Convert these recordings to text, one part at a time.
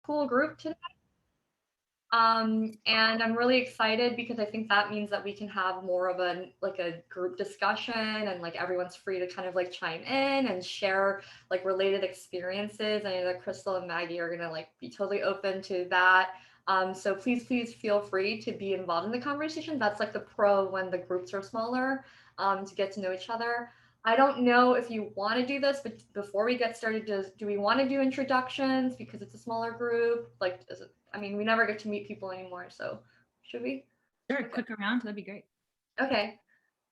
cool group today. And I'm really excited because I think that means that we can have more of a group discussion, and like everyone's free to kind of like chime in and share like related experiences. I know that Crystal and Maggie are gonna like be totally open to that. So please feel free to be involved in the conversation. That's like the pro when the groups are smaller, to get to know each other. I don't know if you want to do this, but before we get started, do we want to do introductions because it's a smaller group? Like, I mean, we never get to meet people anymore, so should we? Sure, quick around, that'd be great. Okay,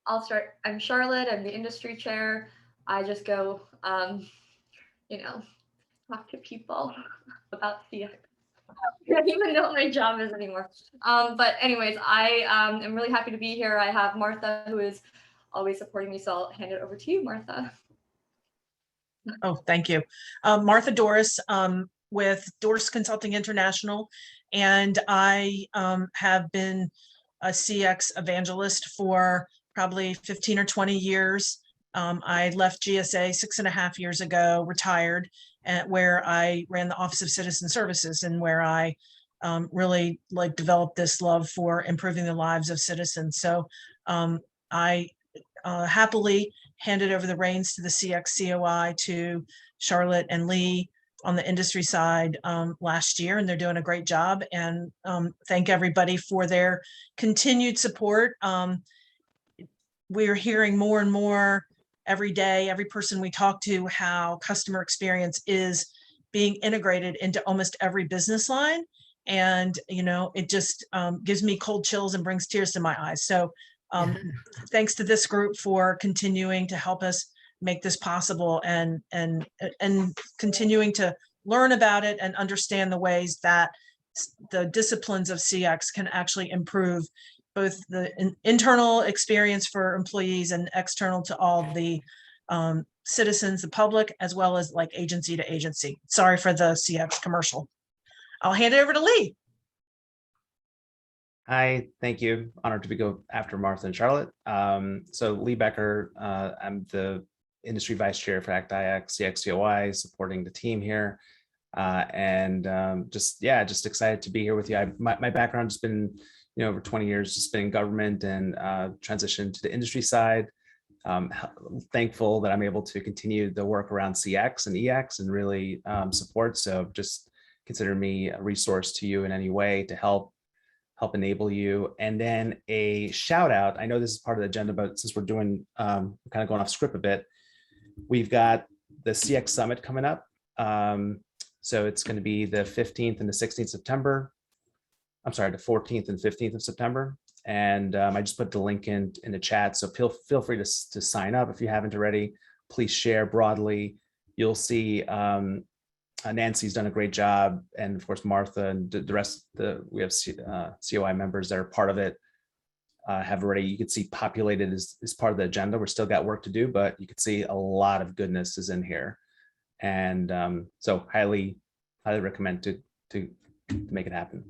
I'll start. I'm Charlotte. I'm the industry chair. I just go, you know, talk to people about CX. I don't even know what my job is anymore. But anyways, I am really happy to be here. I have Martha, who is always supporting me, so I'll hand it over to you, Martha. Oh, thank you. Martha Doris, with Doris Consulting International, and I have been a CX evangelist for probably 15 or 20 years. I left GSA 6.5 years ago, retired, where I ran the Office of Citizen Services, and where I really like developed this love for improving the lives of citizens. So I happily handed over the reins to the CX COI to Charlotte and Lee on the industry side last year, and they're doing a great job. And thank everybody for their continued support. We're hearing more and more every day, every person we talk to, how customer experience is being integrated into almost every business line. And, you know, it just gives me cold chills and brings tears to my eyes. So thanks to this group for continuing to help us make this possible, and continuing to learn about it and understand the ways that the disciplines of CX can actually improve both the internal experience for employees and external to all the citizens, the public, as well as like agency to agency. Sorry for the CX commercial. I'll hand it over to Lee. Hi, thank you. Honored to go after Martha and Charlotte. So Lee Becker, I'm the industry vice chair for ACT-IAC CXCOI, supporting the team here. Just excited to be here with you. My background has been, over 20 years, just been in government, and transitioned to the industry side. Thankful that I'm able to continue the work around CX and EX and really support. So just consider me a resource to you in any way to help enable you. And then a shout out. I know this is part of the agenda, but since we're doing kind of going off script a bit, we've got the CX Summit coming up. So it's going to be the 15th and the 16th September. I'm sorry, the 14th and 15th of September. And I just put the link in the chat. So feel free to sign up if you haven't already. Please share broadly. You'll see Nancy's done a great job, and of course Martha and the rest. We have COI members that are part of it. Have already, you can see, populated as part of the agenda. We're still got work to do, but you can see a lot of goodness is in here, and so highly recommend to make it happen.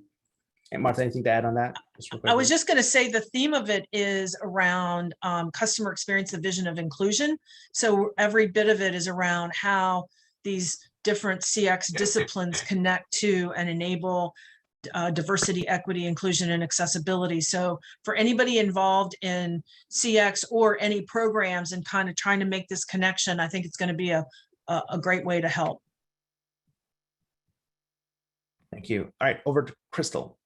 And Martha, anything to add on that? I was just going to say the theme of it is around customer experience, the vision of inclusion. So every bit of it is around how these different CX disciplines connect to and enable diversity, equity, inclusion, and accessibility. So for anybody involved in CX or any programs and kind of trying to make this connection, I think it's going to be a great way to help. Thank you. All right, over to Crystal.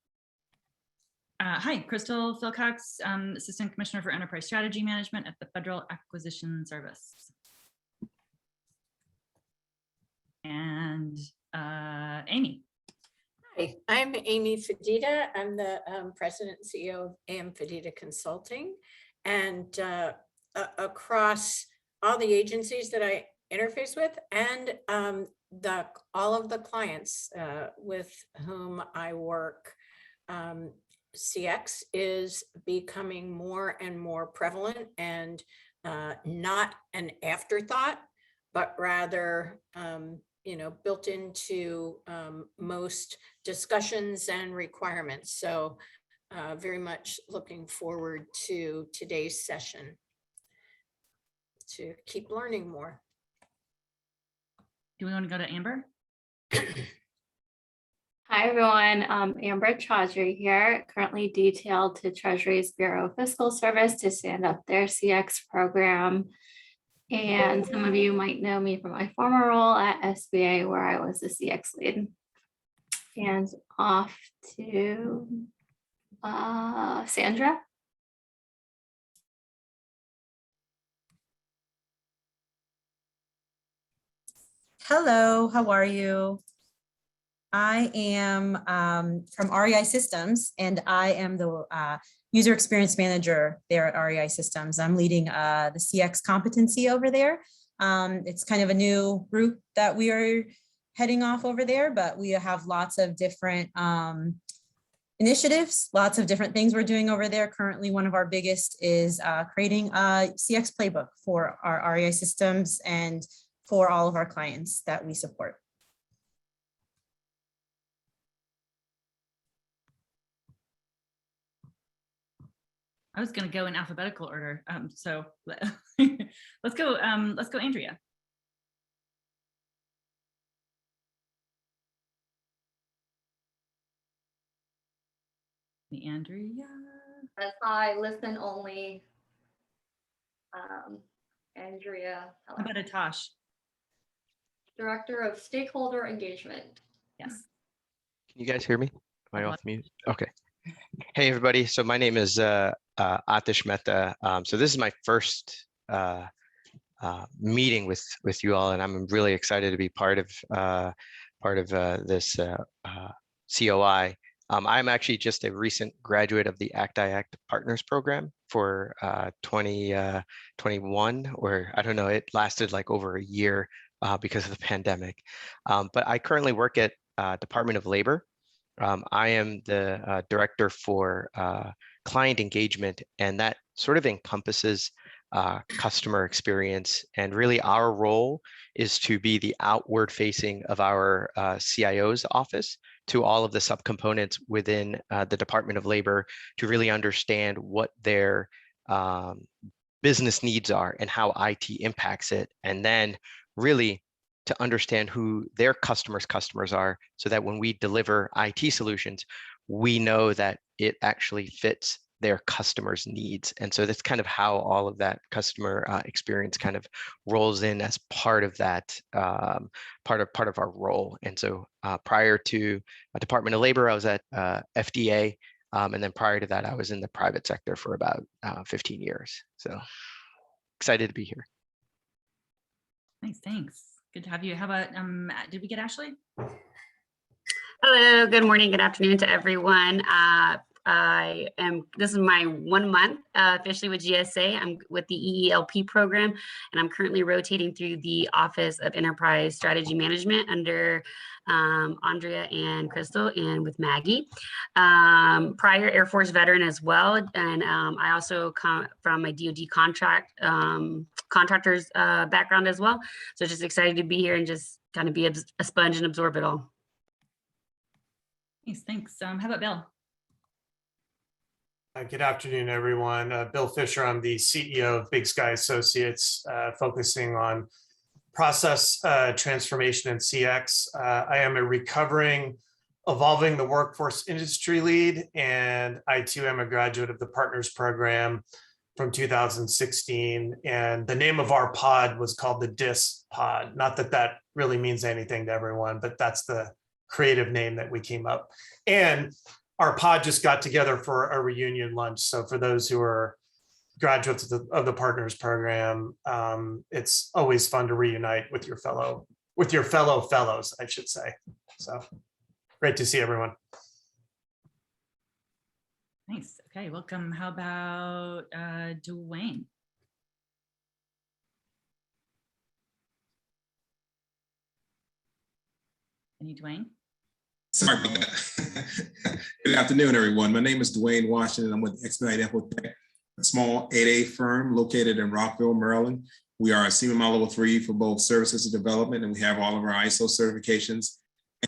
Hi, Crystal Philcox, Assistant Commissioner for Enterprise Strategy Management at the Federal Acquisition Service. And Amy. Hi, I'm Amy Fadida. I'm the President and CEO of AM Fadida Consulting. And across all the agencies that I interface with, and all of the clients with whom I work, CX is becoming more and more prevalent, and not an afterthought, but rather built into most discussions and requirements. So very much looking forward to today's session to keep learning more. Do we want to go to Amber? Hi, everyone. Amber Chaudhry here, currently detailed to Treasury's Bureau of Fiscal Service to stand up their CX program. And some of you might know me from my former role at SBA, where I was the CX lead. And off to Sandra. Hello, how are you? I am from REI Systems, and I am the user experience manager there at REI Systems. I'm leading the CX competency over there. It's kind of a new group that we are heading off over there, but we have lots of different initiatives, lots of different things we're doing over there. Currently, one of our biggest is creating a CX playbook for our REI Systems and for all of our clients that we support. I was going to go in alphabetical order. So let's go, Andrea. Andrea. As I listen only. Andrea. How about Atash? Director of Stakeholder Engagement. Yes. Can you guys hear me? Am I off mute? Okay. Hey, everybody. So my name is Atash Mehta. So this is my first meeting with you all, and I'm really excited to be part of this COI. I'm actually just a recent graduate of the ACT-IAC Partners Program for 2021, or I don't know, it lasted like over a year because of the pandemic. But I currently work at Department of Labor. I am the director for client engagement, and that sort of encompasses customer experience. And really our role is to be the outward facing of our CIO's office to all of the subcomponents within the Department of Labor to really understand what their business needs are and how IT impacts it. And then really to understand who their customers' customers are, so that when we deliver IT solutions, we know that it actually fits their customers' needs. And so that's kind of how all of that customer experience kind of rolls in as part of that, part of our role. And so prior to Department of Labor, I was at FDA. And then prior to that, I was in the private sector for about 15 years. So excited to be here. Nice, thanks. Good to have you. How about, did we get Ashley? Hello, good morning, good afternoon to everyone. This is my 1 month officially with GSA. I'm with the EELP program, and I'm currently rotating through the Office of Enterprise Strategy Management under Andrea and Crystal, and with Maggie. Prior Air Force veteran as well, and I also come from a DoD contractors background as well. So just excited to be here and just kind of be a sponge and absorb it all. Thanks, thanks. How about Bill? Good afternoon, everyone. Bill Fischer, I'm the CEO of Big Sky Associates, focusing on process transformation and CX. I am a recovering, evolving the workforce industry lead, and I too am a graduate of the Partners Program from 2016. And the name of our pod was called the DIS Pod. Not that that really means anything to everyone, but that's the creative name that we came up. And our pod just got together for a reunion lunch. So for those who are graduates of the Partners Program, it's always fun to reunite with your fellow fellows, I should say. So great to see everyone. Nice. Okay, welcome. How about Dwayne? Any Dwayne? Sorry about that. Good afternoon, everyone. My name is Dwayne Washington. I'm with Expedite Infotech, a small 8A firm located in Rockville, Maryland. We are a CMMI Level 3 for both services and development, and we have all of our ISO certifications.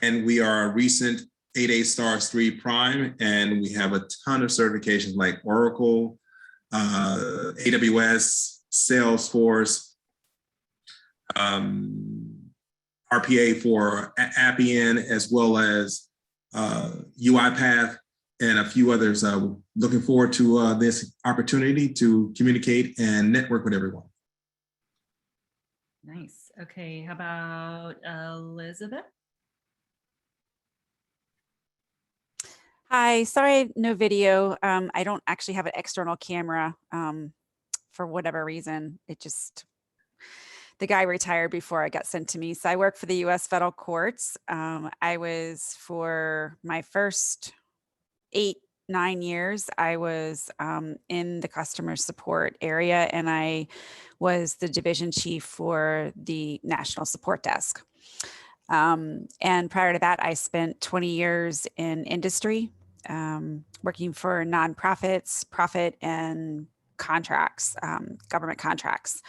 And we are a recent 8A Stars 3 Prime, and we have a ton of certifications like Oracle, AWS, Salesforce, RPA for Appian, as well as UiPath, and a few others. Looking forward to this opportunity to communicate and network with everyone. Nice. Okay, how about Elizabeth? Hi, sorry, no video. I don't actually have an external camera for whatever reason. The guy retired before I got sent to me. So I work for the US federal courts. I was, for my first 8-9 years, I was in the customer support area, and I was the division chief for the national support desk. And prior to that, I spent 20 years in industry, working for nonprofits, profit and contracts, government contracts,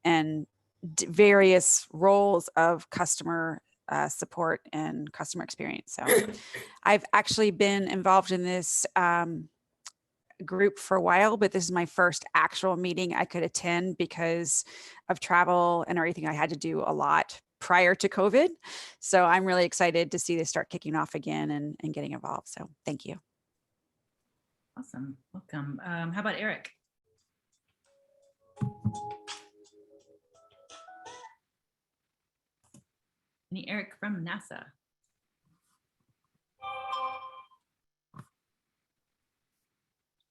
and various roles of customer support and customer experience. So I've actually been involved in this group for a while, but this is my first actual meeting I could attend because of travel and everything. I had to do a lot prior to COVID. So I'm really excited to see this start kicking off again and getting involved. So thank you. Awesome. Welcome. How about Eric? Any Eric from NASA?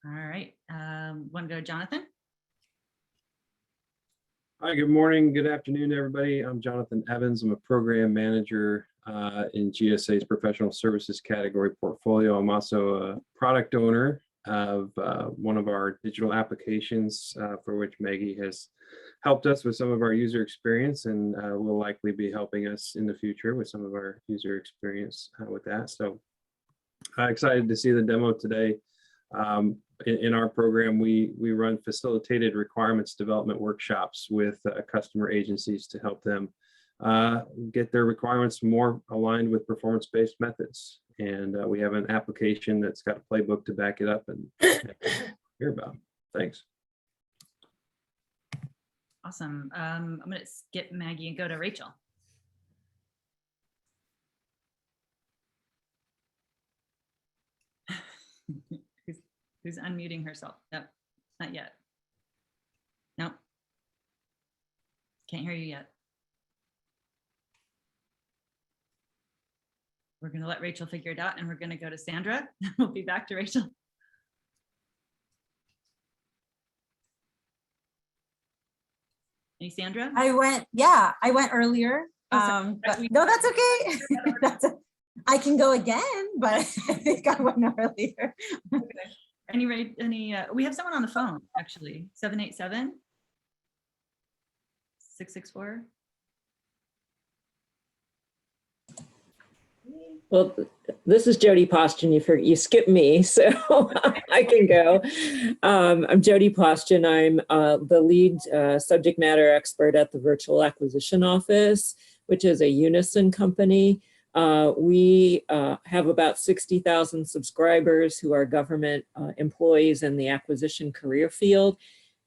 All right. Want to go to Jonathan? Hi, good morning, good afternoon, everybody. I'm Jonathan Evans. I'm a program manager in GSA's professional services category portfolio. I'm also a product owner of one of our digital applications for which Maggie has helped us with some of our user experience, and will likely be helping us in the future with some of our user experience with that. So excited to see the demo today. In our program, we run facilitated requirements development workshops with customer agencies to help them get their requirements more aligned with performance-based methods. And we have an application that's got a playbook to back it up and hear about. Thanks. Awesome. I'm going to skip Maggie and go to Rachel. Who's unmuting herself? Nope, not yet. Nope. Can't hear you yet. We're going to let Rachel figure it out, and we're going to go to Sandra. We'll be back to Rachel. Hey, Sandra? I went earlier. Oh, But no, that's okay. I can go again, but I think I went earlier. Okay. We have someone on the phone, actually. 787 664. Well, this is Jodie Paustian. You skipped me, so I can go. I'm Jodie Paustian. I'm the lead subject matter expert at the Virtual Acquisition Office, which is a Unison company. We have about 60,000 subscribers who are government employees in the acquisition career field.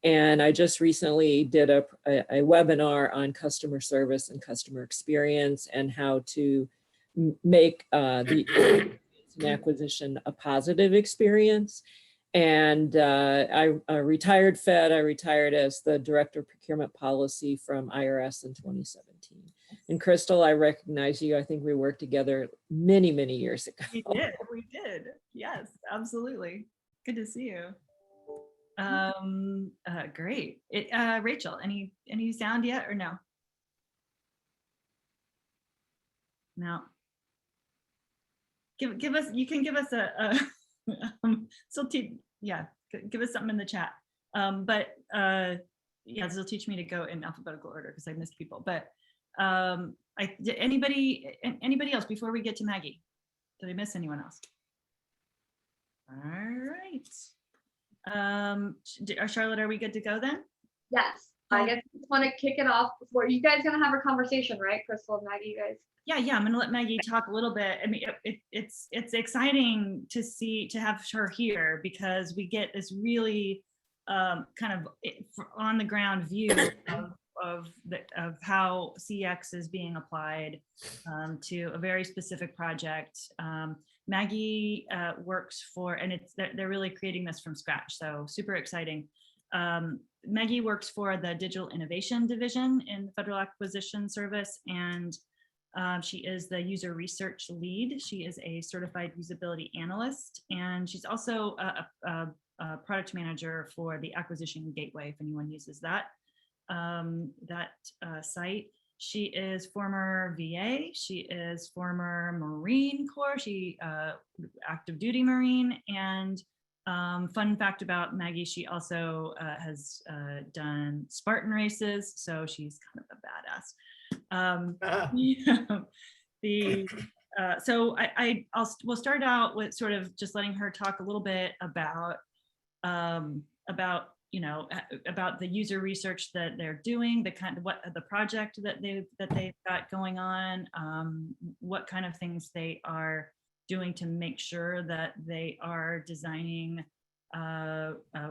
And I just recently did a webinar on customer service and customer experience and how to make the acquisition a positive experience. And I retired Fed. I retired as the Director of Procurement Policy from IRS in 2017. And Crystal, I recognize you. I think we worked together many, many years ago. We did. Yes, absolutely. Good to see you. Great. Rachel, any sound yet or no? No. Give us, you can give us give us something in the chat. Yeah, this will teach me to go in alphabetical order because I missed people. But anybody else before we get to Maggie? Did I miss anyone else? All right. Charlotte, are we good to go then? Yes. I guess I just want to kick it off before you guys gonna have a conversation, right? Crystal and Maggie, you guys. Yeah, I'm gonna let Maggie talk a little bit. I mean, it's exciting to have her here because we get this really kind of on the ground view of how CX is being applied to a very specific project. Maggie works for, and they're really creating this from scratch, so super exciting. Maggie works for the Digital Innovation Division in the Federal Acquisition Service, and she is the user research lead. She is a certified usability analyst, and she's also a product manager for the Acquisition Gateway, if anyone uses that site. She is former VA. She is former Marine Corps. She active duty Marine. And fun fact about Maggie, she also has done Spartan races, so she's kind of a badass. So we'll start out with sort of just letting her talk a little bit about about the user research that they're doing, the project that they've got going on, what kind of things they are doing to make sure that they are designing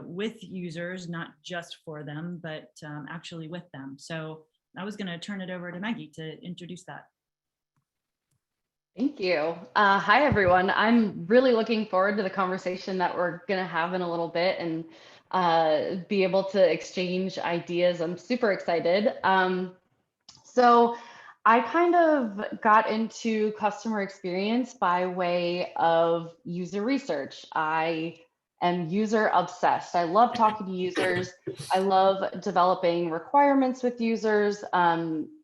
with users, not just for them, but actually with them. So I was going to turn it over to Maggie to introduce that. Thank you. Hi, everyone. I'm really looking forward to the conversation that we're going to have in a little bit and be able to exchange ideas. I'm super excited. So I kind of got into customer experience by way of user research. I am user obsessed. I love talking to users. I love developing requirements with users.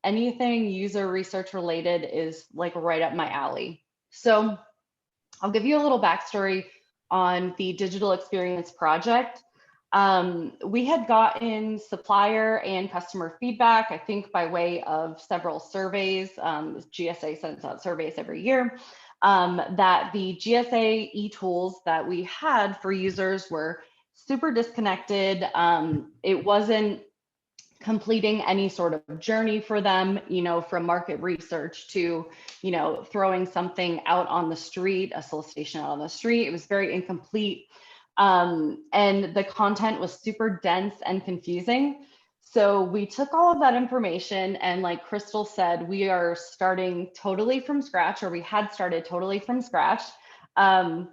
Anything user research related is like right up my alley. So I'll give you a little backstory on the digital experience project. We had gotten supplier and customer feedback, I think by way of several surveys. GSA sends out surveys every year, that the GSA e-tools that we had for users were super disconnected. It wasn't completing any sort of journey for them, from market research to, throwing something out on the street, a solicitation out on the street. It was very incomplete. And the content was super dense and confusing. So we took all of that information and, like Crystal said, we are starting totally from scratch, or we had started totally from scratch. And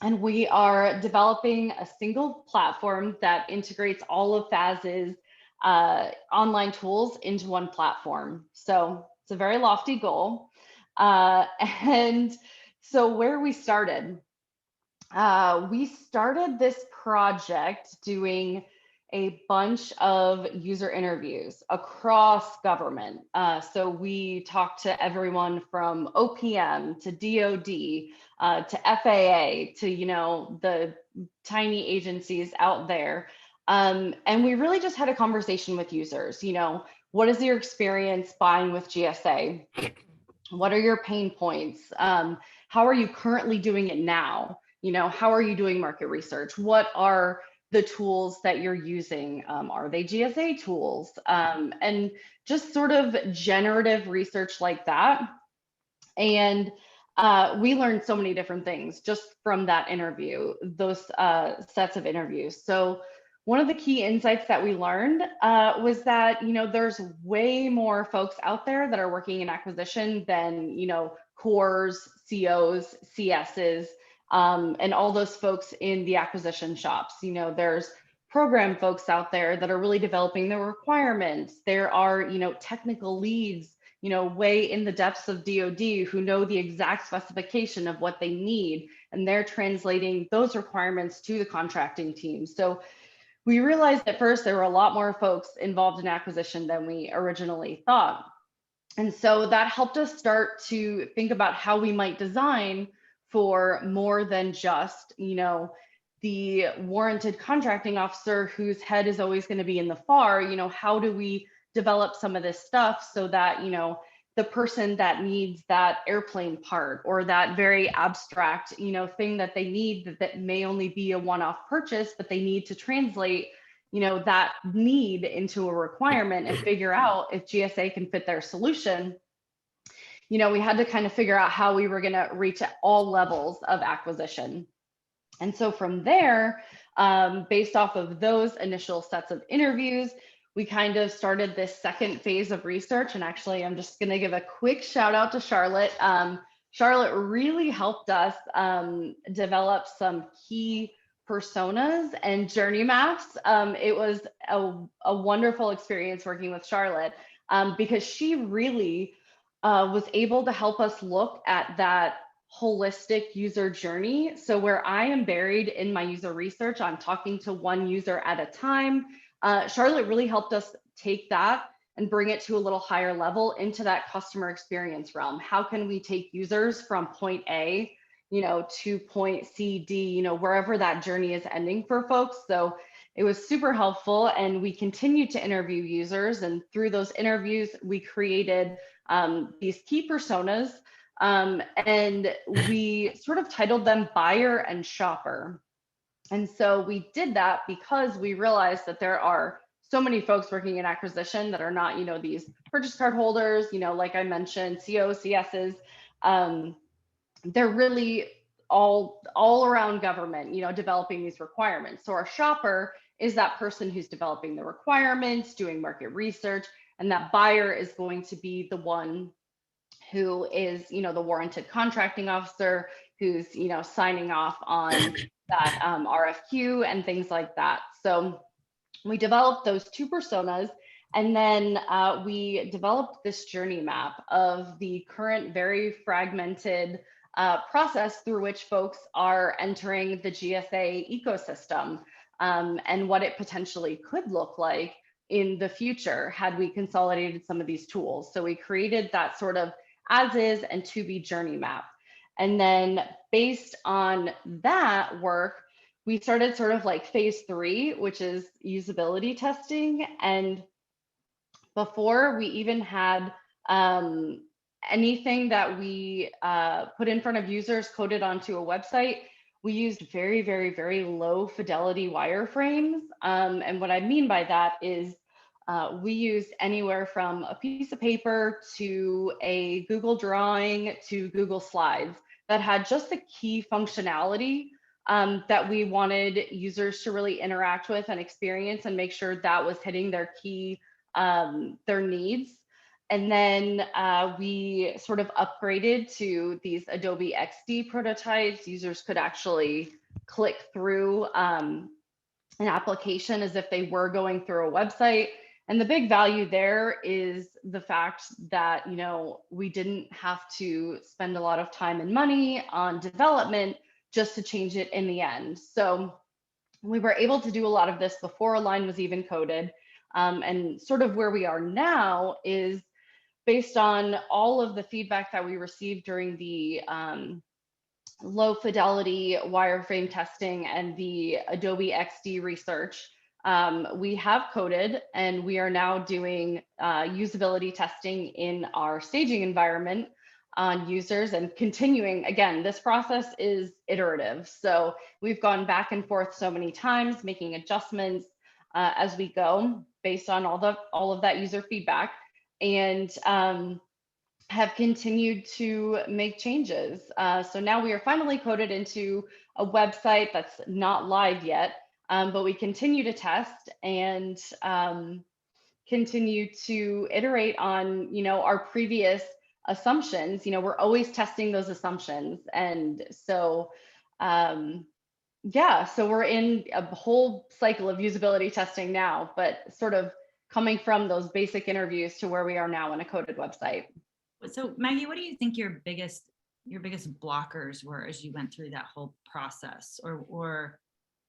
we are developing a single platform that integrates all of FAS's online tools into one platform. So it's a very lofty goal. And so where we started this project doing a bunch of user interviews across government. So we talked to everyone from OPM to DOD to FAA to, the tiny agencies out there. And we really just had a conversation with users. What is your experience buying with GSA? What are your pain points? How are you currently doing it now? How are you doing market research? What are the tools that you're using? Are they GSA tools? And just sort of generative research like that. And we learned so many different things just from that interview, those sets of interviews. So one of the key insights that we learned was that, there's way more folks out there that are working in acquisition than, cores, COs, CSs, and all those folks in the acquisition shops. There's program folks out there that are really developing the requirements. There are, technical leads, way in the depths of DoD who know the exact specification of what they need, and they're translating those requirements to the contracting team. So we realized at first there were a lot more folks involved in acquisition than we originally thought. And so that helped us start to think about how we might design for more than just, the warranted contracting officer whose head is always going to be in the FAR. How do we develop some of this stuff so that, the person that needs that airplane part or that very abstract, thing that they need that may only be a one-off purchase, but they need to translate, that need into a requirement and figure out if GSA can fit their solution. We had to kind of figure out how we were going to reach at all levels of acquisition. And so from there, based off of those initial sets of interviews, we kind of started this second phase of research. And actually, I'm just going to give a quick shout out to Charlotte. Charlotte really helped us develop some key personas and journey maps. It was a wonderful experience working with Charlotte because she really was able to help us look at that holistic user journey. So where I am buried in my user research, I'm talking to one user at a time. Charlotte really helped us take that and bring it to a little higher level into that customer experience realm. How can we take users from point A, to point C, D, wherever that journey is ending for folks. So it was super helpful, and we continued to interview users. And through those interviews, we created these key personas, and we sort of titled them buyer and shopper. And so we did that because we realized that there are so many folks working in acquisition that are not, these purchase card holders, like I mentioned, COs, CSs. They're really all around government, developing these requirements. So our shopper is that person who's developing the requirements, doing market research, and that buyer is going to be the one who is, the warranted contracting officer, who's, signing off on that RFQ and things like that. So we developed those two personas, and then we developed this journey map of the current very fragmented process through which folks are entering the GSA ecosystem, and what it potentially could look like in the future had we consolidated some of these tools. So we created that sort of as is and to be journey map. And then based on that work, we started sort of like phase 3, which is usability testing. And before we even had anything that we put in front of users coded onto a website, we used very, very, very low fidelity wireframes. And what I mean by that is we used anywhere from a piece of paper to a Google drawing to Google Slides that had just the key functionality that we wanted users to really interact with and experience and make sure that was hitting their key, their needs. And then we sort of upgraded to these Adobe XD prototypes. Users could actually click through an application as if they were going through a website. And the big value there is the fact that, we didn't have to spend a lot of time and money on development just to change it in the end. So we were able to do a lot of this before a line was even coded. And sort of where we are now is based on all of the feedback that we received during the low fidelity wireframe testing and the Adobe XD research. We have coded, and we are now doing usability testing in our staging environment on users and continuing. Again, this process is iterative. So we've gone back and forth so many times, making adjustments as we go based on all of that user feedback, and have continued to make changes. So now we are finally coded into a website that's not live yet, but we continue to test and continue to iterate on, our previous assumptions. We're always testing those assumptions. And so, yeah, so we're in a whole cycle of usability testing now, but sort of coming from those basic interviews to where we are now in a coded website. So Maggie, what do you think your biggest blockers were as you went through that whole process, or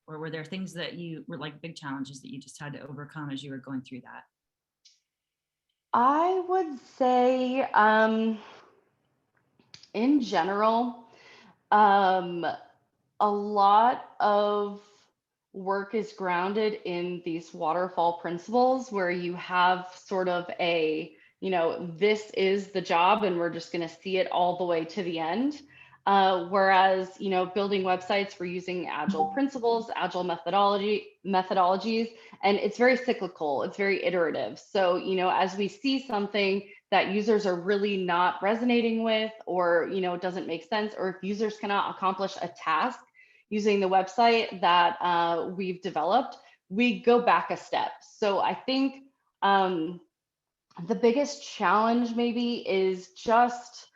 were there things that you were like big challenges that you just had to overcome as you were going through that? I would say, in general, a lot of work is grounded in these waterfall principles where you have sort of a, this is the job and we're just going to see it all the way to the end. Whereas, building websites, we're using agile principles, agile methodologies, and it's very cyclical. It's very iterative. So, as we see something that users are really not resonating with, or, doesn't make sense, or if users cannot accomplish a task using the website that we've developed, we go back a step. So I think the biggest challenge maybe is just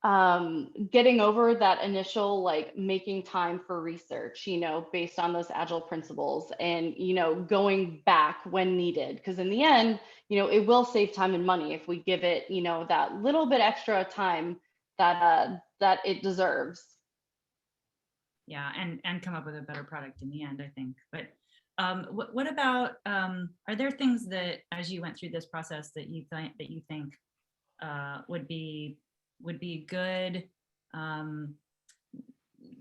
getting over that initial like making time for research, based on those agile principles, and going back when needed, because in the end, it will save time and money if we give it that little bit extra time that it deserves. Yeah, and come up with a better product in the end, I think. But what about, are there things that, as you went through this process, that you think would be good,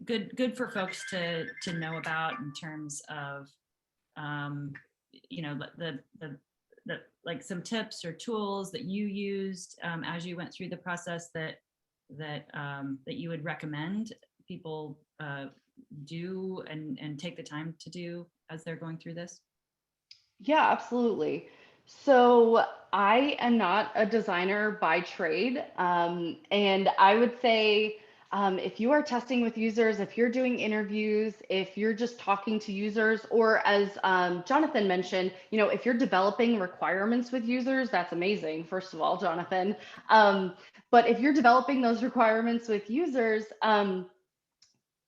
good for folks to know about, in terms of the like some tips or tools that you used as you went through the process that you would recommend people do and take the time to do as they're going through this? Yeah, absolutely. So I am not a designer by trade. And I would say if you are testing with users, if you're doing interviews, if you're just talking to users, or as Jonathan mentioned, if you're developing requirements with users, that's amazing. First of all, Jonathan. But if you're developing those requirements with users,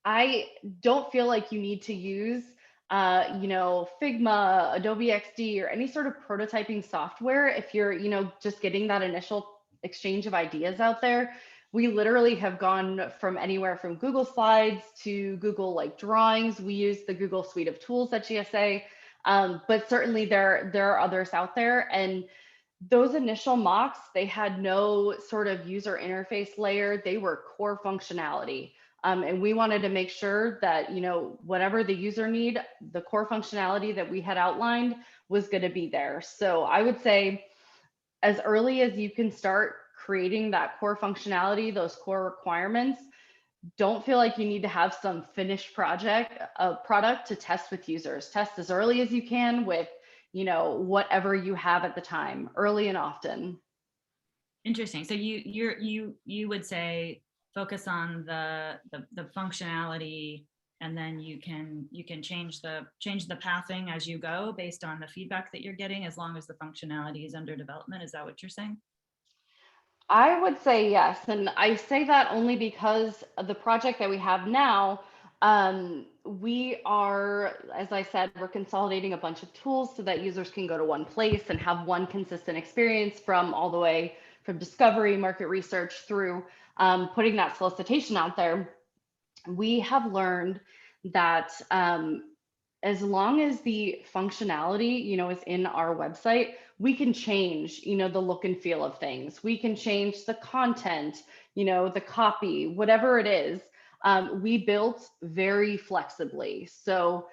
I don't feel like you need to use Figma, Adobe XD, or any sort of prototyping software if you're, just getting that initial exchange of ideas out there. We literally have gone from anywhere from Google Slides to Google like Drawings. We use the Google suite of tools at GSA, but certainly there are others out there. And those initial mocks, they had no sort of user interface layer. They were core functionality. And we wanted to make sure that, whatever the user need, the core functionality that we had outlined was going to be there. So I would say as early as you can start creating that core functionality, those core requirements, don't feel like you need to have some finished product to test with users. Test as early as you can with, whatever you have at the time, early and often. Interesting. So you would say focus on the functionality, and then you can change the pathing as you go based on the feedback that you're getting, as long as the functionality is under development. Is that what you're saying? I would say yes. And I say that only because of the project that we have now, we are, as I said, we're consolidating a bunch of tools so that users can go to one place and have one consistent experience from all the way from discovery, market research, through putting that solicitation out there. We have learned that as long as the functionality, is in our website, we can change, the look and feel of things. We can change the content, the copy, whatever it is. We built very flexibly. So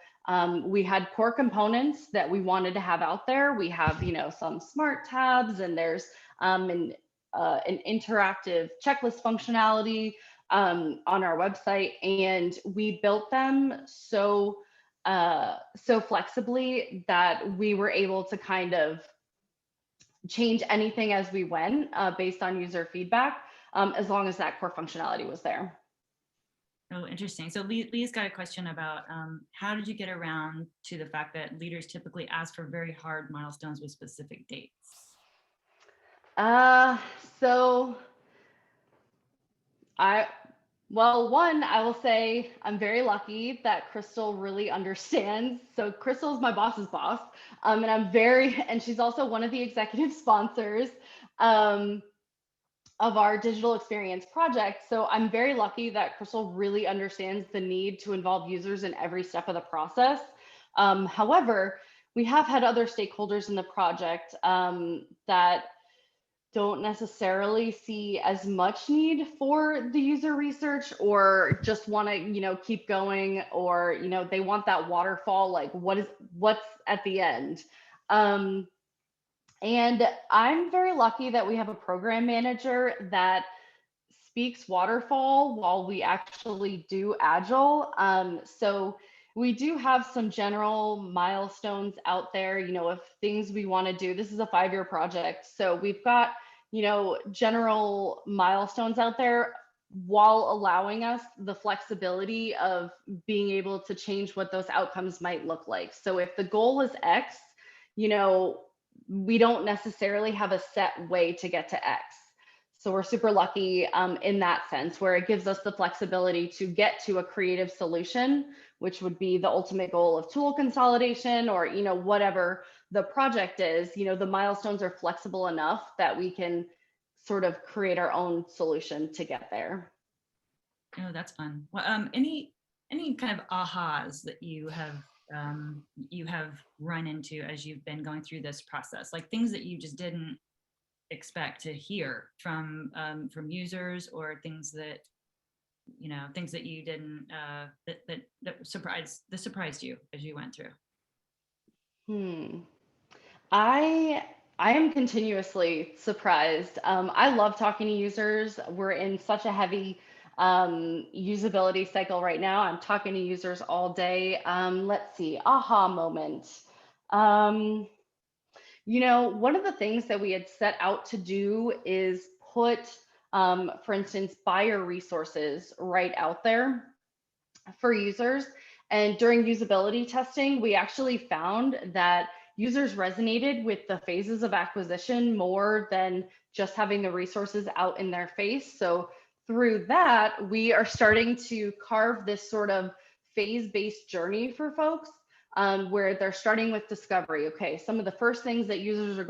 we had core components that we wanted to have out there. We have, some smart tabs, and there's an interactive checklist functionality on our website, and we built them so flexibly that we were able to kind of change anything as we went based on user feedback, as long as that core functionality was there. Oh, interesting. So Lee's got a question about how did you get around to the fact that leaders typically ask for very hard milestones with specific dates? One, I will say I'm very lucky that Crystal really understands. So Crystal is my boss's boss, and she's also one of the executive sponsors of our digital experience project. So I'm very lucky that Crystal really understands the need to involve users in every step of the process. However, we have had other stakeholders in the project that don't necessarily see as much need for the user research, or just want to, keep going, or, they want that waterfall, like what's at the end. And I'm very lucky that we have a program manager that speaks waterfall while we actually do agile. So we do have some general milestones out there, of things we want to do. This is a 5-year project. So we've got, general milestones out there, while allowing us the flexibility of being able to change what those outcomes might look like. So if the goal is X, we don't necessarily have a set way to get to X. So we're super lucky in that sense, where it gives us the flexibility to get to a creative solution, which would be the ultimate goal of tool consolidation, or, you know, whatever the project is. You know, the milestones are flexible enough that we can sort of create our own solution to get there. Oh, that's fun. Well, any kind of ahas that you have run into as you've been going through this process, like things that you just didn't expect to hear from users, or things that, you know, things that you didn't that surprised you as you went through? I am continuously surprised. I love talking to users. We're in such a heavy usability cycle right now. I'm talking to users all day. Let's see, aha moment. You know, one of the things that we had set out to do is put, for instance, buyer resources right out there for users. And during usability testing, we actually found that users resonated with the phases of acquisition more than just having the resources out in their face. So through that, we are starting to carve this sort of phase-based journey for folks, where they're starting with discovery. Okay, some of the first things that users are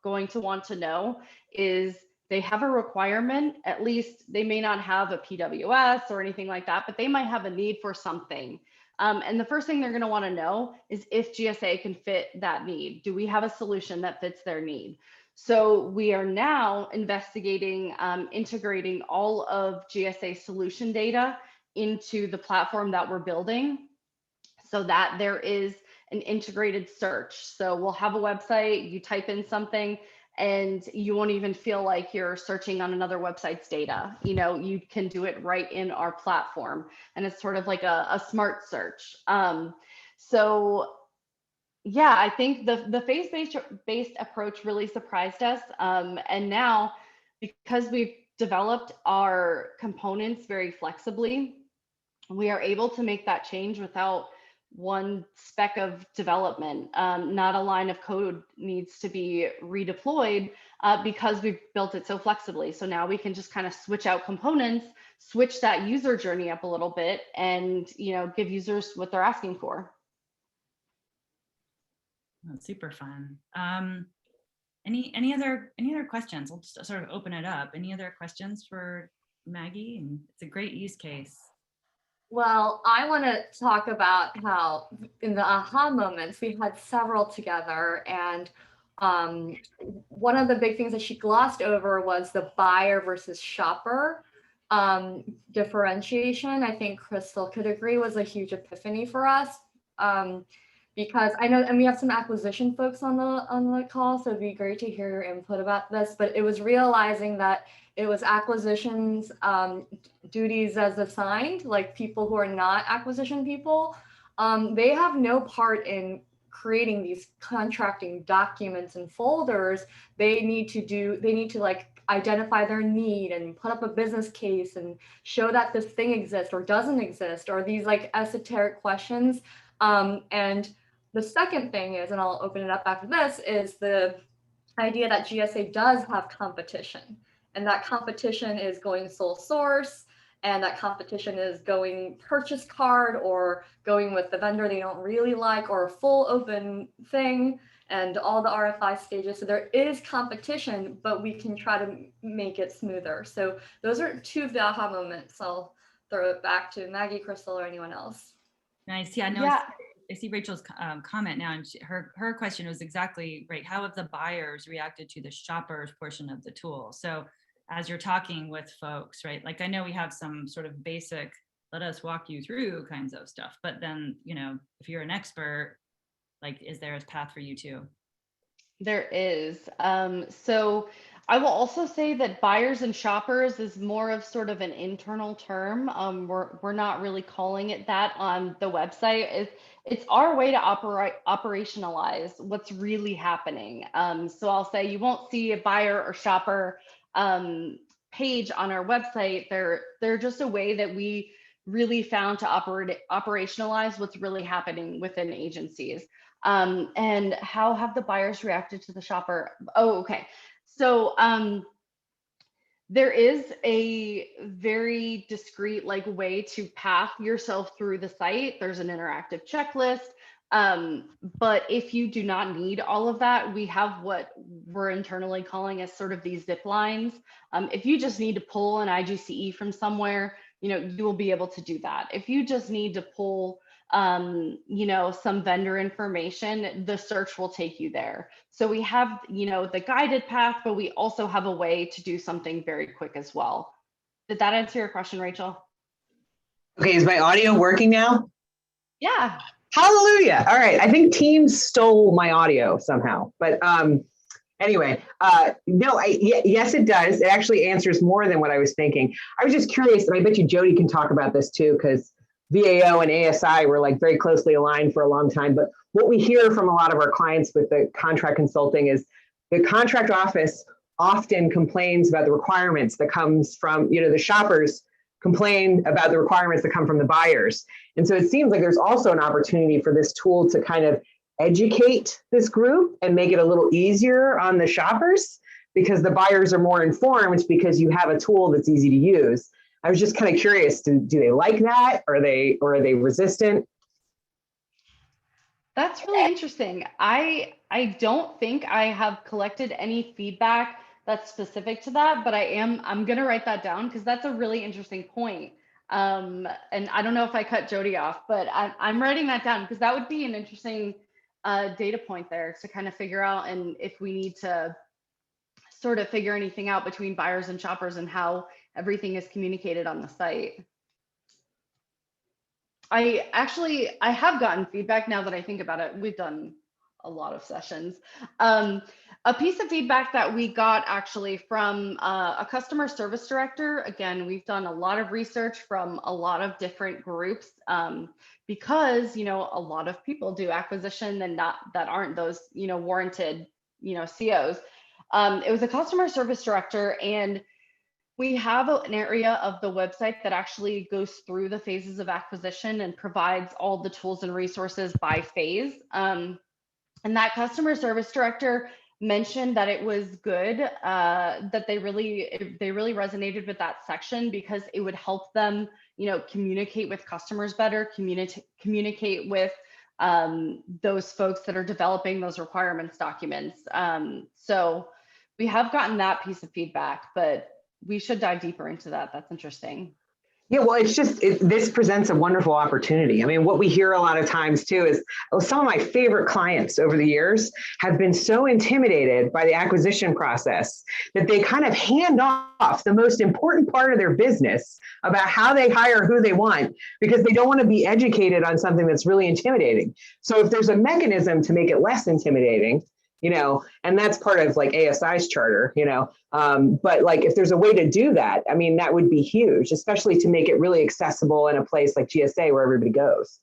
going to want to know is they have a requirement. At least they may not have a PWS or anything like that, but they might have a need for something. And the first thing they're going to want to know is if GSA can fit that need. Do we have a solution that fits their need? So we are now investigating integrating all of GSA solution data into the platform that we're building, so that there is an integrated search. So we'll have a website, you type in something, and you won't even feel like you're searching on another website's data. You know, you can do it right in our platform, and it's sort of like a smart search. So yeah, I think the phase-based approach really surprised us. And now, because we've developed our components very flexibly, we are able to make that change without one speck of development. Not a line of code needs to be redeployed because we've built it so flexibly. So now we can just kind of switch out components, switch that user journey up a little bit, and, you know, give users what they're asking for. That's super fun. Any other questions? We'll just sort of open it up. Any other questions for Maggie? And it's a great use case. Well, I want to talk about how in the aha moments, we had several together, and one of the big things that she glossed over was the buyer versus shopper differentiation. I think Crystal could agree was a huge epiphany for us, because I know, and we have some acquisition folks on the call, so it'd be great to hear your input about this, but it was realizing that it was acquisitions duties as assigned, like people who are not acquisition people, they have no part in creating these contracting documents and folders. They need to like identify their need and put up a business case and show that this thing exists or doesn't exist, or these like esoteric questions. And the second thing is, and I'll open it up after this, is the idea that GSA does have competition, and that competition is going sole source, and that competition is going purchase card or going with the vendor they don't really like, or a full open thing, and all the RFI stages. So there is competition, but we can try to make it smoother. So those are two of the aha moments. I'll throw it back to Maggie, Crystal, or anyone else. Nice. Yeah, no, Yeah. I see Rachel's comment now, and her question was exactly right. How have the buyers reacted to the shoppers portion of the tool? So as you're talking with folks, right, like I know we have some sort of basic, let us walk you through kinds of stuff, but then, you know, if you're an expert, like, is there a path for you too? There is. So I will also say that buyers and shoppers is more of sort of an internal term. We're not really calling it that on the website. It's our way to operationalize what's really happening. So I'll say you won't see a buyer or shopper page on our website. They're just a way that we really found to operationalize what's really happening within agencies. And how have the buyers reacted to the shopper? Oh, okay. So There is a very discreet like way to path yourself through the site. There's an interactive checklist. But if you do not need all of that, we have what we're internally calling as sort of these zip lines. If you just need to pull an IGCE from somewhere, you will be able to do that. If you just need to pull some vendor information, the search will take you there. So we have, the guided path, but we also have a way to do something very quick as well. Did that answer your question, Rachel? Okay, is my audio working now? Yeah. Hallelujah. All right. I think Teams stole my audio somehow, but anyway, no, yes, it does. It actually answers more than what I was thinking. I was just curious, and I bet you Jodie can talk about this too, because VAO and ASI were like very closely aligned for a long time. But what we hear from a lot of our clients with the contract consulting is the contract office often complains about the requirements that comes from, the shoppers complain about the requirements that come from the buyers. And so it seems like there's also an opportunity for this tool to kind of educate this group and make it a little easier on the shoppers, because the buyers are more informed because you have a tool that's easy to use. I was just kind of curious, do they like that? Or are they resistant? That's really interesting. I don't think I have collected any feedback that's specific to that, but I'm going to write that down because that's a really interesting point. And I don't know if I cut Jodie off, but I'm writing that down because that would be an interesting data point there to kind of figure out, and if we need to sort of figure anything out between buyers and shoppers and how everything is communicated on the site. I have gotten feedback now that I think about it. We've done a lot of sessions. A piece of feedback that we got actually from a customer service director. Again, we've done a lot of research from a lot of different groups because, a lot of people do acquisition and that aren't those, warranted, COs. It was a customer service director, and we have an area of the website that actually goes through the phases of acquisition and provides all the tools and resources by phase. And that customer service director mentioned that it was good, that they really resonated with that section because it would help them, communicate with customers better, communicate with those folks that are developing those requirements documents. So we have gotten that piece of feedback, but we should dive deeper into that. That's interesting. Yeah, well, it's just, this presents a wonderful opportunity. I mean, what we hear a lot of times too is some of my favorite clients over the years have been so intimidated by the acquisition process that they kind of hand off the most important part of their business about how they hire who they want because they don't want to be educated on something that's really intimidating. So if there's a mechanism to make it less intimidating, and that's part of like ASI's charter, but like if there's a way to do that, I mean, that would be huge, especially to make it really accessible in a place like GSA where everybody goes.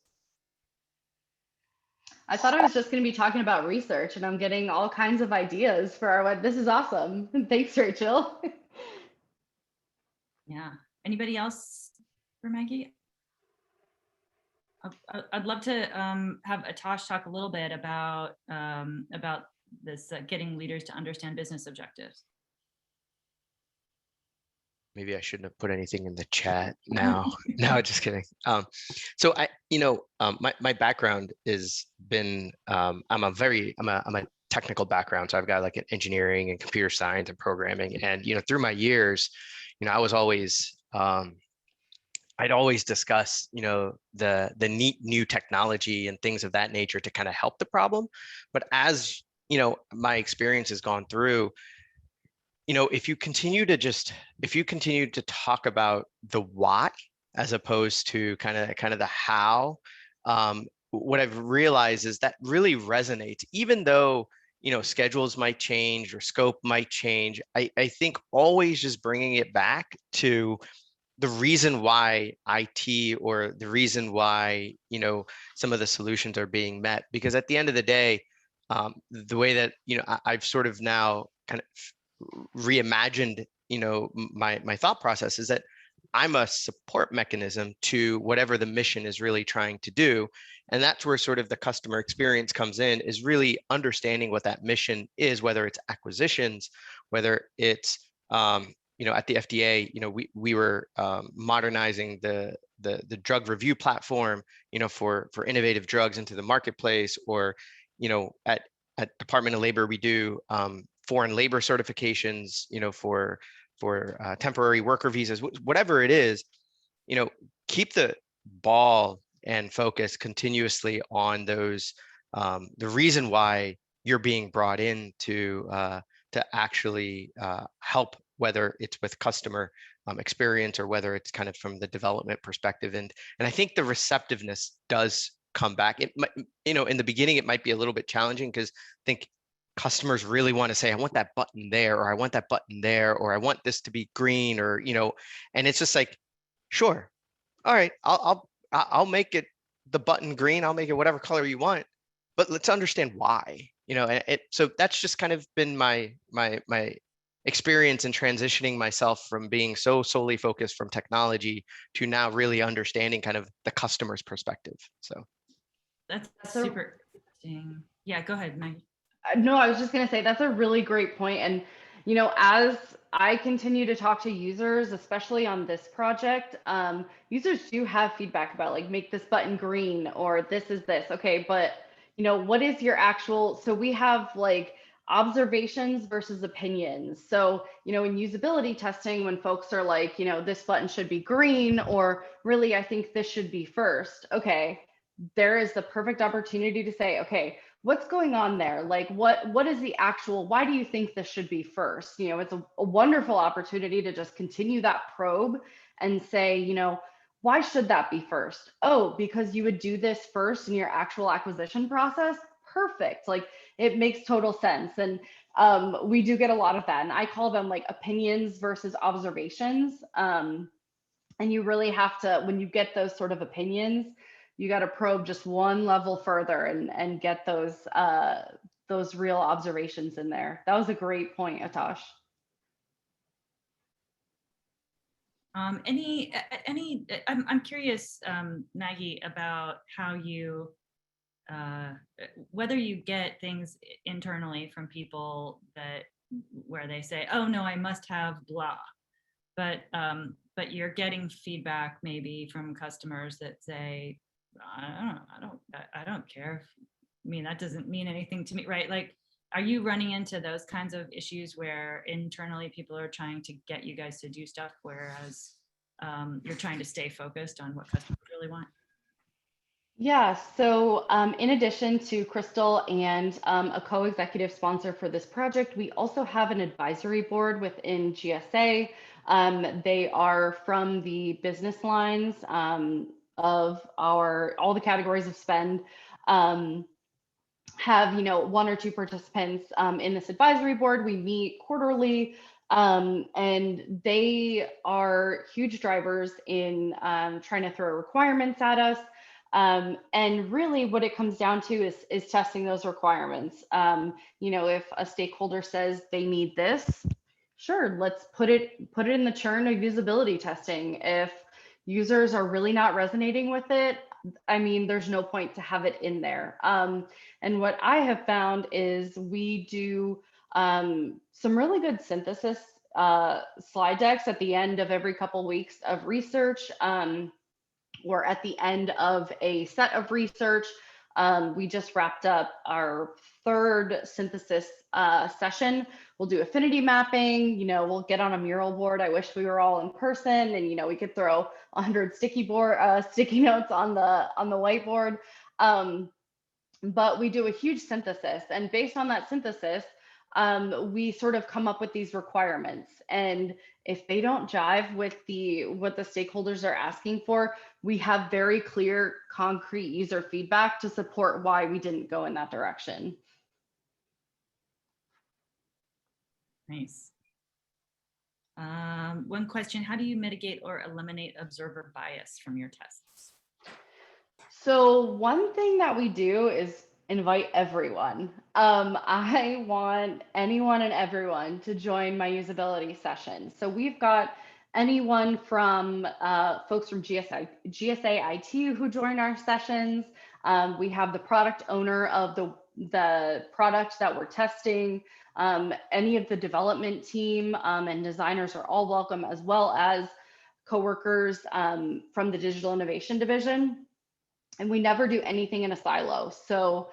I thought I was just going to be talking about research, and I'm getting all kinds of ideas for our web. This is awesome. Thanks, Rachel. Yeah. Anybody else for Maggie? I'd love to have Atash talk a little bit about this getting leaders to understand business objectives. Maybe I shouldn't have put anything in the chat now. No, just kidding. So my background has been, I'm a technical background. So I've got like an engineering and computer science and programming. And, through my years, I was always, I'd always discuss, the neat new technology and things of that nature to kind of help the problem. But as, my experience has gone through, if you continue to talk about the why, as opposed to kind of the how, what I've realized is that really resonates, even though, schedules might change or scope might change. I think always just bringing it back to the reason why IT, or the reason why, some of the solutions are being met, because at the end of the day, the way that, I've sort of now kind of reimagined, my thought process is that I'm a support mechanism to whatever the mission is really trying to do. And that's where sort of the customer experience comes in, is really understanding what that mission is, whether it's acquisitions, whether it's, at the FDA, we were modernizing the drug review platform, for innovative drugs into the marketplace, or, at Department of Labor, we do foreign labor certifications, for temporary worker visas, whatever it is, keep the ball and focus continuously on those, the reason why you're being brought in to actually help, whether it's with customer experience or whether it's kind of from the development perspective. And I think the receptiveness does come back. It might, in the beginning, it might be a little bit challenging because I think customers really want to say, I want that button there, or I want that button there, or I want this to be green, or, and it's just like, sure. All right, I'll make it the button green. I'll make it whatever color you want, but let's understand why, so that's just kind of been my experience in transitioning myself from being so solely focused from technology to now really understanding kind of the customer's perspective. So that's super interesting. Yeah, go ahead, Maggie. No, I was just going to say that's a really great point. And, as I continue to talk to users, especially on this project, users do have feedback about like, make this button green, or this is this. Okay, but what is your actual, so we have like observations versus opinions. So, in usability testing, when folks are like, this button should be green, or really, I think this should be first. Okay, there is the perfect opportunity to say, okay, what's going on there? Like, what is the actual, why do you think this should be first? It's a wonderful opportunity to just continue that probe and say, why should that be first? Oh, because you would do this first in your actual acquisition process? Perfect. Like, it makes total sense. And we do get a lot of that. And I call them like opinions versus observations. And you really have to, when you get those sort of opinions, you got to probe just one level further and get those real observations in there. That was a great point, Atash. I'm curious, Maggie, about how you, whether you get things internally from people where they say, oh no, I must have blah, but you're getting feedback maybe from customers that say, I don't care. That doesn't mean anything to me, right? Like, are you running into those kinds of issues where internally people are trying to get you guys to do stuff, whereas you're trying to stay focused on what customers really want? Yeah, so in addition to Crystal and a co-executive sponsor for this project, we also have an advisory board within GSA. They are from the business lines of all the categories of spend, have one or two participants in this advisory board. We meet quarterly, and they are huge drivers in trying to throw requirements at us. And really what it comes down to is testing those requirements. If a stakeholder says they need this, sure, let's put it in the churn of usability testing. If users are really not resonating with it, there's no point to have it in there. And what I have found is we do some really good synthesis slide decks at the end of every couple weeks of research, or at the end of a set of research. We just wrapped up our third synthesis session. We'll do affinity mapping, we'll get on a mural board. I wish we were all in person and, we could throw 100 sticky notes on the whiteboard. But we do a huge synthesis, and based on that synthesis, we sort of come up with these requirements. And if they don't jive with what the stakeholders are asking for, we have very clear, concrete user feedback to support why we didn't go in that direction. Nice. One question, how do you mitigate or eliminate observer bias from your tests? So one thing that we do is invite everyone. I want anyone and everyone to join my usability session. So we've got anyone from folks from GSA IT who join our sessions. We have the product owner of the the product that we're testing. Any of the development team and designers are all welcome, as well as coworkers from the digital innovation division. And we never do anything in a silo. So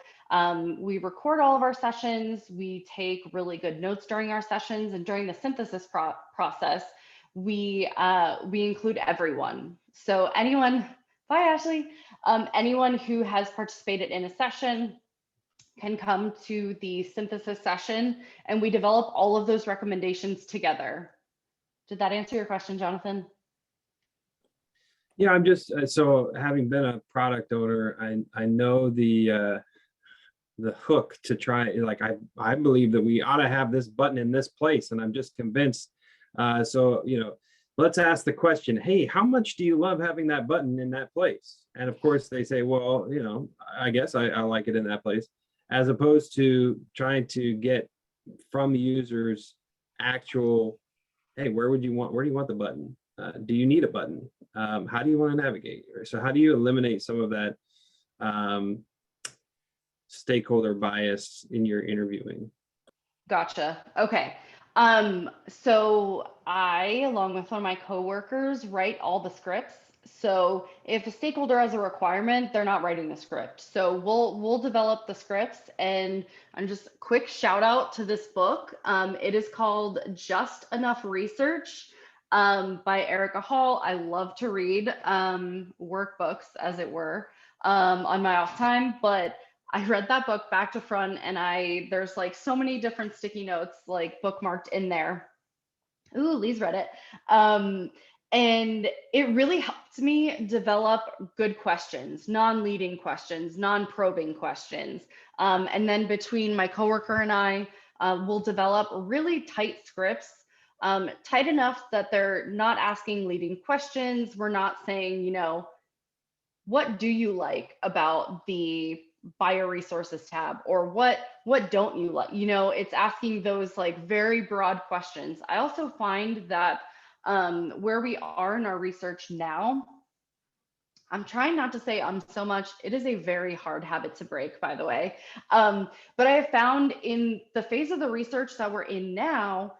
we record all of our sessions. We take really good notes during our sessions, and during the synthesis process, we include everyone. So anyone, bye Ashley, anyone who has participated in a session can come to the synthesis session, and we develop all of those recommendations together. Did that answer your question, Jonathan? Yeah, I'm just, so having been a product owner, I know the hook to try, like, I believe that we ought to have this button in this place, and I'm just convinced. So, you know, let's ask the question, hey, how much do you love having that button in that place? And of course they say, well, you know, I guess I like it in that place, as opposed to trying to get from users actual, hey, where do you want the button? Do you need a button? How do you want to navigate? So how do you eliminate some of that stakeholder bias in your interviewing? Gotcha. Okay. So I, along with one of my coworkers, write all the scripts. So if a stakeholder has a requirement, they're not writing the script. So we'll develop the scripts. And just quick shout out to this book. It is called Just Enough Research by Erica Hall. I love to read workbooks, as it were, on my off time, but I read that book back to front, and there's like so many different sticky notes like bookmarked in there. Ooh, Lee's read it. And it really helped me develop good questions, non-leading questions, non-probing questions. And then between my coworker and I, we'll develop really tight scripts, tight enough that they're not asking leading questions. We're not saying, you know, what do you like about the bioresources tab, or what don't you like? You know, it's asking those like very broad questions. I also find that where we are in our research now, I'm trying not to say so much. It is a very hard habit to break, by the way. But I have found in the phase of the research that we're in now,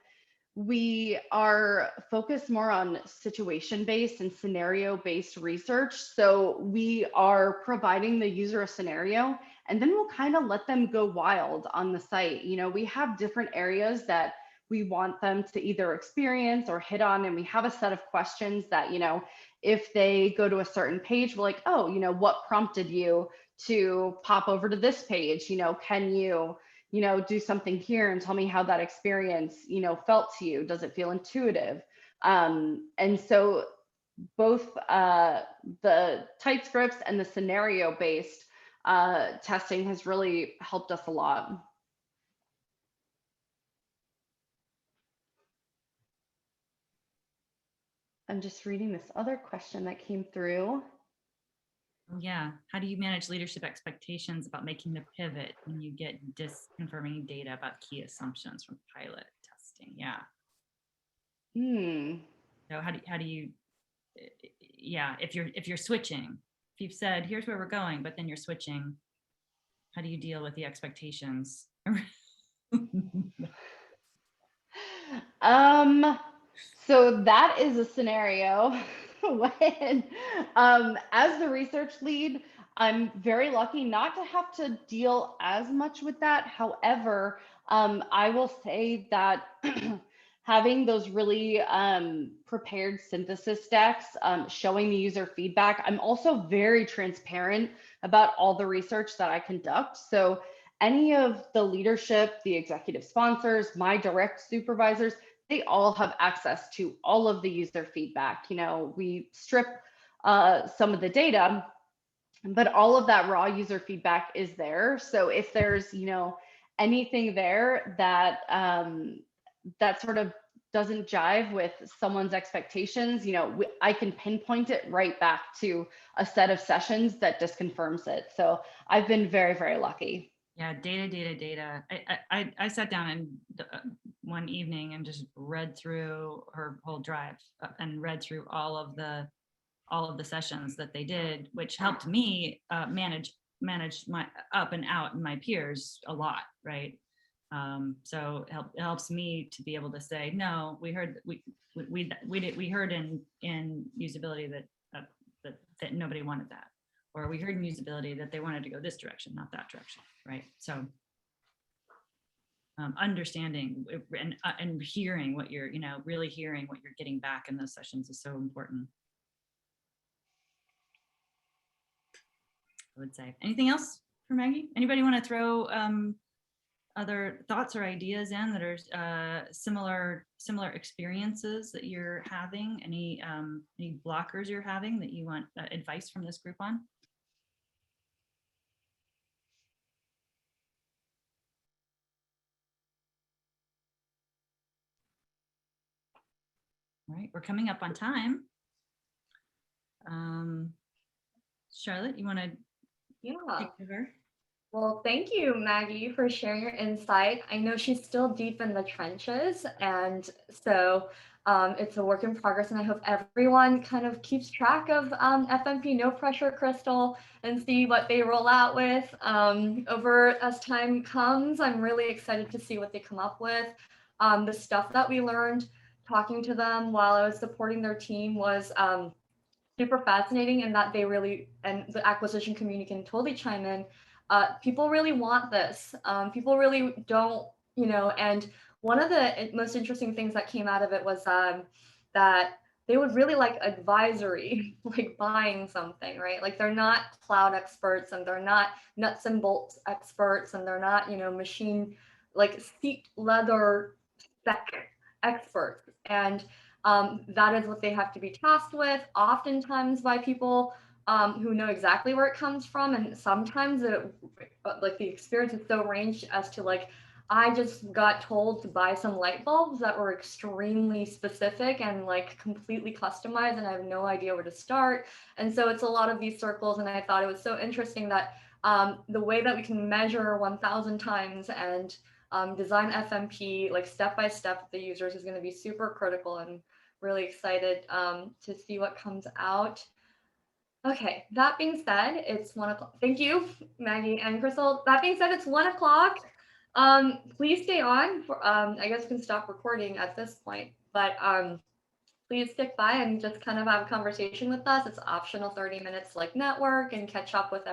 we are focused more on situation-based and scenario-based research. So we are providing the user a scenario, and then we'll kind of let them go wild on the site. You know, we have different areas that we want them to either experience or hit on, and we have a set of questions that, you know, if they go to a certain page, we're like, oh, you know, what prompted you to pop over to this page? You know, can you do something here and tell me how that experience, you know, felt to you? Does it feel intuitive? And so both the tight scripts and the scenario-based testing has really helped us a lot. I'm just reading this other question that came through. Yeah. How do you manage leadership expectations about making the pivot when you get disconfirming data about key assumptions from pilot testing? Yeah. So how do you, yeah, if you're switching, if you've said, here's where we're going, but then you're switching, how do you deal with the expectations? So that is a scenario when, as the research lead, I'm very lucky not to have to deal as much with that. However, I will say that having those really prepared synthesis decks, showing the user feedback, I'm also very transparent about all the research that I conduct. So any of the leadership, the executive sponsors, my direct supervisors, they all have access to all of the user feedback. You know, we strip some of the data, but all of that raw user feedback is there. So if there's, you know, anything there that that sort of doesn't jive with someone's expectations, you know, I can pinpoint it right back to a set of sessions that disconfirms it. So I've been very, very lucky. Yeah, data. I sat down and one evening and just read through her whole drive and read through all of the sessions that they did, which helped me manage manage my up and out and my peers a lot, right? So it helps me to be able to say, no, we heard we heard in usability that nobody wanted that, or we heard in usability that they wanted to go this direction, not that direction, right? So understanding and hearing what you're, really hearing what you're getting back in those sessions is so important. I would say. Anything else for Maggie? Anybody want to throw other thoughts or ideas in that are similar experiences that you're having? Any blockers you're having that you want advice from this group on? All right, we're coming up on time. Charlotte, you want to take over? Well, thank you, Maggie, for sharing your insight. I know she's still deep in the trenches, and so it's a work in progress, and I hope everyone kind of keeps track of FMP No Pressure Crystal and see what they roll out with over as time comes. I'm really excited to see what they come up with. The stuff that we learned talking to them while I was supporting their team was super fascinating, and that they really, and the acquisition community can totally chime in. People really want this. People really don't, and one of the most interesting things that came out of it was that they would really like advisory, like buying something, right? Like they're not cloud experts, and they're not nuts and bolts experts, and they're not, machine, like seat leather spec experts. And that is what they have to be tasked with, oftentimes by people who know exactly where it comes from. And sometimes like the experience is so ranged as to like, I just got told to buy some light bulbs that were extremely specific and like completely customized, and I have no idea where to start. And so it's a lot of these circles. And I thought it was so interesting that the way that we can measure 1,000 times and design FMP like step by step with the users is going to be super critical, and really excited to see what comes out. Okay, that being said, it's 1 o'clock. Thank you, Maggie and Crystal. That being said, it's 1 o'clock. Please stay on. For, I guess we can stop recording at this point, but please stick by and just kind of have a conversation with us. It's optional 30 minutes, like network and catch up with